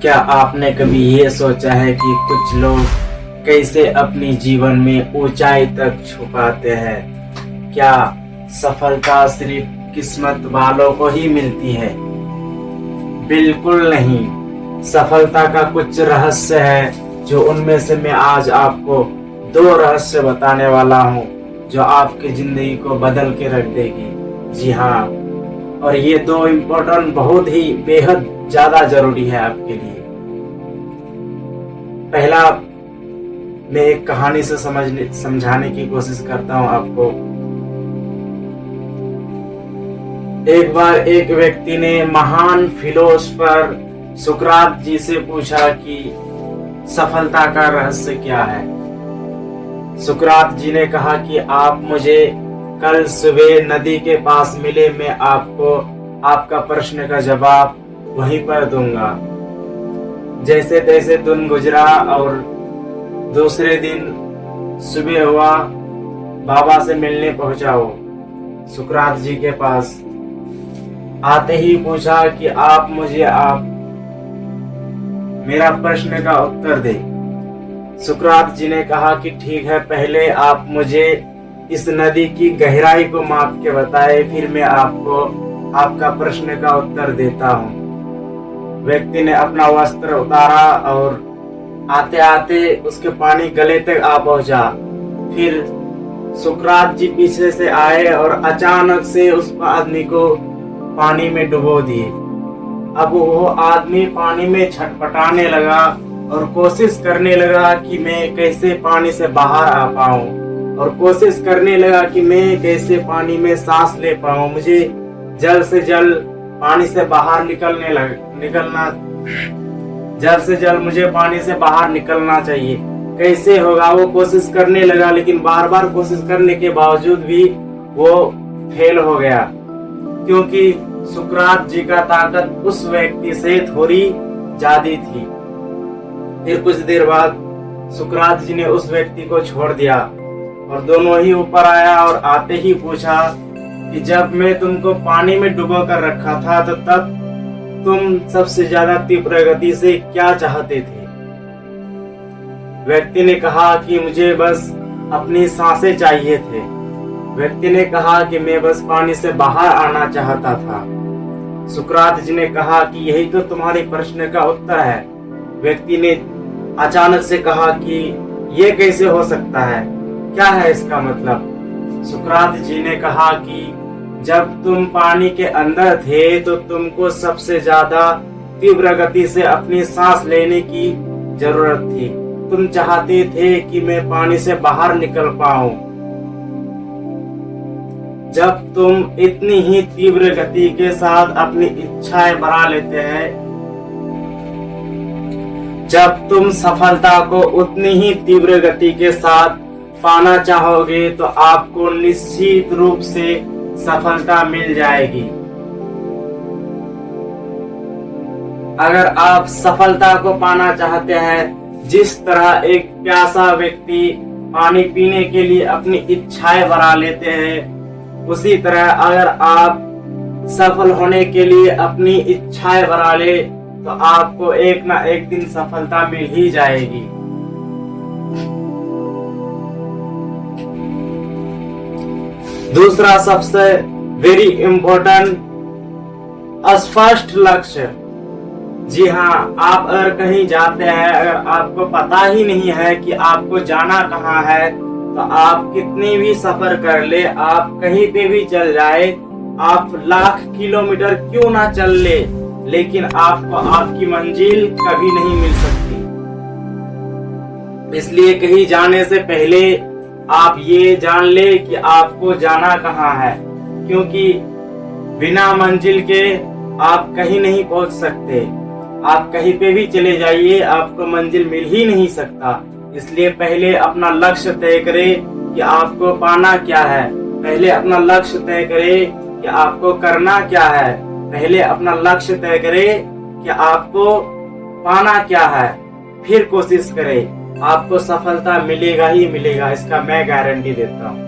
क्या आपने कभी ये सोचा है कि कुछ लोग कैसे अपनी जीवन में ऊंचाई तक छुपाते हैं? क्या सफलता सिर्फ किस्मत वालों को ही मिलती है? बिल्कुल नहीं। सफलता का कुछ रहस्य है, जो उनमें से मैं आज आपको 2 रहस्य बताने वाला हूँ, जो आपकी जिंदगी को बदल के रख देगी। जी हाँ, और ये 2 इम्पोर्टेंट, बहुत ही बेहद ज्यादा जरूरी है आपके लिए। पहला, मैं एक कहानी से समझाने की कोशिश करता हूं आपको। एक बार एक व्यक्ति ने महान फिलोसोफर सुकरात जी से पूछा कि सफलता का रहस्य क्या है। सुकरात जी ने कहा कि आप मुझे कल सुबह नदी के पास मिले, मैं आपको आपका प्रश्न का जवाब वहीं पर दूंगा। जैसे तैसे दिन गुजरा और दूसरे दिन सुबह हुआ, बाबा से मिलने पहुंचा वो सुकरात जी के पास। आते ही पूछा कि आप मेरा प्रश्न का उत्तर दे। सुकरात जी ने कहा कि ठीक है, पहले आप मुझे इस नदी की गहराई को माप के बताए, फिर मैं आपको आपका प्रश्न का उत्तर देता हूँ। व्यक्ति ने अपना वस्त्र उतारा और आते आते उसके पानी गले तक आ पहुंचा। फिर सुकरात जी पीछे से आए और अचानक से उस आदमी को पानी में डुबो दिए। अब वो आदमी पानी में छटपटाने लगा और कोशिश करने लगा कि मैं कैसे पानी से बाहर आ पाऊं, और कोशिश करने लगा कि मैं कैसे पानी में सांस ले पाऊं। मुझे जल्द से जल्द पानी से बाहर जल्द से जल्द मुझे पानी से बाहर निकलना चाहिए। कैसे होगा, वो कोशिश करने लगा, लेकिन बार बार कोशिश करने के बावजूद भी वो फेल हो गया, क्योंकि सुकरात जी का ताकत उस व्यक्ति से थोड़ी ज्यादा थी। फिर कुछ देर बाद सुकरात जी ने उस व्यक्ति को छोड़ दिया और दोनों ही ऊपर आया और आते ही पूछा कि जब मैं तुमको पानी में डुबो कर रखा था तो तब तुम सबसे ज्यादा तीव्र गति से क्या चाहते थे? व्यक्ति ने कहा कि मुझे बस अपनी सांसें चाहिए थे। व्यक्ति ने कहा कि मैं बस पानी से बाहर आना चाहता था। सुकरात जी ने कहा कि यही तो तुम्हारे प्रश्न का उत्तर है। व्यक्ति ने अचानक से कहा कि ये कैसे हो सकता है, क्या है इसका मतलब? सुकरात जी ने कहा कि जब तुम पानी के अंदर थे तो तुमको सबसे ज्यादा तीव्र गति से अपनी सांस लेने की जरूरत थी। तुम चाहते थे कि मैं पानी से बाहर निकल पाऊं। जब तुम इतनी ही तीव्र गति के साथ अपनी इच्छाएं बढ़ा लेते हैं, जब तुम सफलता को उतनी ही तीव्र गति के साथ पाना चाहोगे तो आपको निश्चित रूप से सफलता मिल जाएगी। अगर आप सफलता को पाना चाहते हैं, जिस तरह एक प्यासा व्यक्ति पानी पीने के लिए अपनी इच्छाएं बढ़ा लेते हैं, उसी तरह अगर आप सफल होने के लिए अपनी इच्छाएं बढ़ा ले तो आपको एक ना एक दिन सफलता मिल ही जाएगी। दूसरा सबसे वेरी इंपॉर्टेंट, स्पष्ट लक्ष्य। जी हाँ, आप अगर कहीं जाते हैं, अगर आपको पता ही नहीं है कि आपको जाना कहाँ है, तो आप कितनी भी सफर कर ले, आप कहीं पे भी चल जाए, आप लाख किलोमीटर क्यों ना चल ले, लेकिन आपको आपकी मंजिल कभी नहीं मिल सकती। इसलिए कहीं जाने से पहले आप ये जान ले कि आपको जाना कहाँ है, क्योंकि बिना मंजिल के आप कहीं नहीं पहुंच सकते। आप कहीं पे भी चले जाइए, आपको मंजिल मिल ही नहीं सकता। इसलिए पहले अपना लक्ष्य तय करें कि आपको पाना क्या है। पहले अपना लक्ष्य तय करें कि आपको करना क्या है। पहले अपना लक्ष्य तय करें कि आपको पाना क्या है, फिर कोशिश करें। आपको सफलता मिलेगा ही मिलेगा, इसका मैं गारंटी देता हूँ।